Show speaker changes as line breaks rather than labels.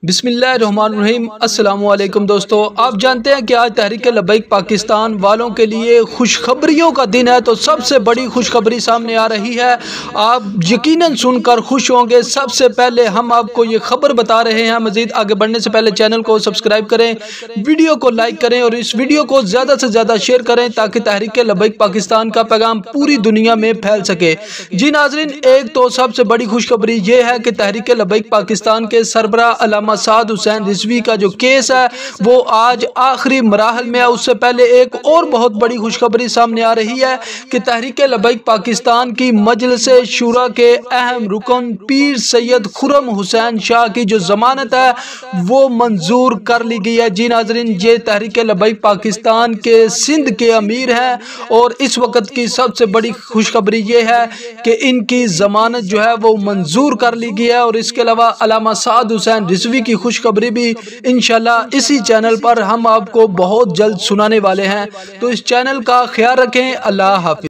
बिस्मिल्लाहिर्रहमानिर्रहीम। अस्सलाम वालेकुम दोस्तों, आप जानते हैं कि आज तहरीक लब्बैक पाकिस्तान वालों के लिए खुशखबरियों का दिन है। तो सबसे बड़ी खुशखबरी सामने आ रही है, आप यकीनन सुनकर खुश होंगे। सबसे पहले हम आपको ये खबर बता रहे हैं। मज़ीद आगे बढ़ने से पहले चैनल को सब्सक्राइब करें, वीडियो को लाइक करें और इस वीडियो को ज़्यादा से ज़्यादा शेयर करें ताकि तहरीक लब्बैक पाकिस्तान का पैगाम पूरी दुनिया में फैल सके। जी नाज़रीन, एक तो सबसे बड़ी खुशखबरी ये है कि तहरीक लब्बैक पाकिस्तान के सरबराह अल्लामा साद हुसैन रिजवी का जो केस है वो आज आखिरी मराहल में है। उससे पहले एक और बहुत बड़ी खुशखबरी सामने आ रही है कि तहरीक लब्बैक पाकिस्तान की मजलिस शूरा के अहम रुकन पीर सैयद खुर्रम हुसैन शाह की जो जमानत है वो मंजूर कर ली गई है। जी नाज़रीन, ये तहरीक लब्बैक पाकिस्तान के सिंध के अमीर हैं और इस वक्त की सबसे बड़ी खुशखबरी ये है कि इनकी जमानत जो है वो मंजूर कर ली गई है। और इसके अलावा अल्लामा साद हुसैन रिजवी की खुशखबरी भी इंशाल्लाह इसी चैनल पर हम आपको बहुत जल्द सुनाने वाले हैं। तो इस चैनल का ख्याल रखें। अल्लाह हाफिज़।